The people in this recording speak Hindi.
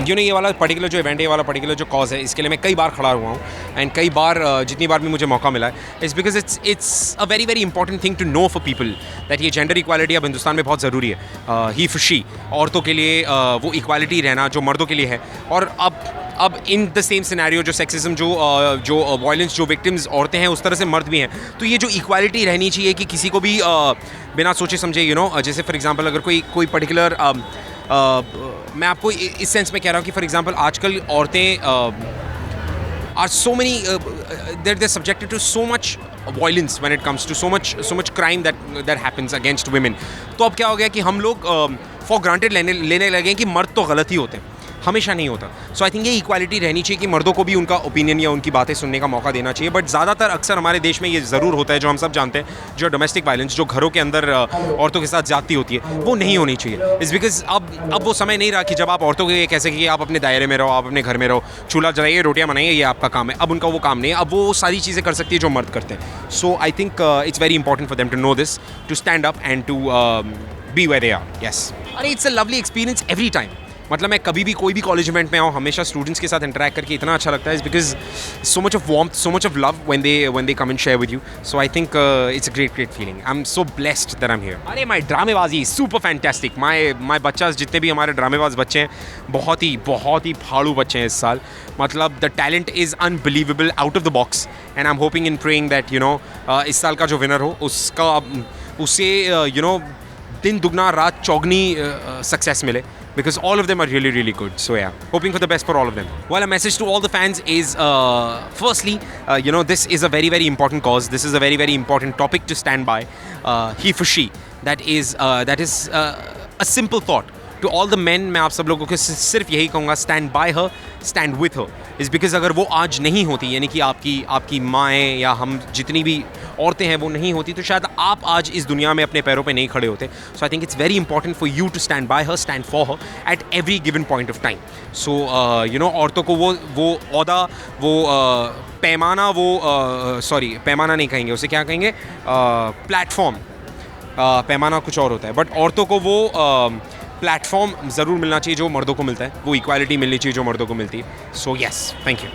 ये वाला पर्टिकुलर जो इवेंट है, ये वाला पर्टिकुलर जो कॉज है, इसके लिए मैं कई बार खड़ा हुआ हूँ एंड कई बार जितनी बार भी मुझे मौका मिला है, it's because it's a very very important thing to know for people that ये जेंडर इक्वालिटी अब हिंदुस्तान में बहुत ज़रूरी है। ही फॉर शी, औरतों के लिए वो इक्वालिटी रहना जो मर्दों के लिए है। और अब इन द सेम सिनेरियो जो सेक्सिज्म, जो वायलेंस, जो विक्टिम्स औरतें हैं, उस तरह से मर्द भी हैं। तो ये जो इक्वालिटी रहनी चाहिए कि किसी को भी बिना सोचे समझे जैसे फॉर एग्जांपल अगर कोई पर्टिकुलर मैं आपको इस सेंस में कह रहा हूँ कि फॉर एग्जांपल आजकल औरतें are so many they're subjected to so much violence when it comes to so much crime that happens against women। तो अब क्या हो गया कि हम लोग फॉर ग्रांटेड लेने लगे हैं कि मर्द तो गलत ही होते हैं, हमेशा नहीं होता। सो आई थिंक ये इक्वालिटी रहनी चाहिए कि मर्दों को भी उनका ओपिनियन या उनकी बातें सुनने का मौका देना चाहिए। बट ज़्यादातर अक्सर हमारे देश में ये ज़रूर होता है, जो हम सब जानते हैं, जो डोमेस्टिक वायलेंस, जो घरों के अंदर औरतों के साथ ज़्यादती होती है, वो नहीं होनी चाहिए। इस बिकॉज अब वो समय नहीं रहा कि जब आप औरतों को ये कह सकें कि आप अपने दायरे में रहो, आप अपने घर में रहो, चूल्हा जलाइए, रोटियाँ बनाइए, ये आपका काम है। अब उनका वो काम नहीं है, अब वो सारी चीज़ें कर सकती है जो मर्द करते हैं। So I think it's very important for them to know this, to stand up and to be where they are. Yes, अरे it's a lovely experience every time. मतलब मैं कभी भी कोई भी कॉलेज इवेंट में आऊँ, हमेशा स्टूडेंट्स के साथ इंटरेक्ट करके इतना अच्छा लगता है, because so much of warmth, so much of love when they come and share with you. So I think it's a great feeling. I am so blessed that I am here. अरे माय ड्रामेबाजी सुपर फैंटास्टिक। माय बच्चास, जितने भी हमारे ड्रामेबाज बच्चे हैं, बहुत ही फाड़ू बच्चे हैं इस साल। मतलब the talent is unbelievable, out of the box, and I am hoping in praying that इस साल का जो विनर हो उसे दिन दुगना रात चौगनी सक्सेस मिले, because all of them are really, really good. So yeah, hoping for the best for all of them. Well, a message to all the fans is, firstly, this is a very, very important cause. This is a very, very important topic to stand by. He for she. That is a simple thought. To all the men, मैं आप सब लोगों को सिर्फ यही कहूँगा, stand by her, stand with her. Is because अगर वो आज नहीं होती, यानी कि आपकी माएँ या हम जितनी भी औरतें हैं वो नहीं होती, तो शायद आप आज इस दुनिया में अपने पैरों पे नहीं खड़े होते। So I think it's very important for you to stand by her, stand for her at every given point of time. So औरतों को वो औहदा, वो पैमाना, पैमाना नहीं कहेंगे, उसे क्या कहेंगे, प्लेटफॉर्म। पैमाना कुछ और होता है, बट औरतों को वो प्लेटफॉर्म ज़रूर मिलना चाहिए जो मर्दों को मिलता है, वो इक्वालिटी मिलनी चाहिए जो मर्दों को मिलती है। So yes, thank you.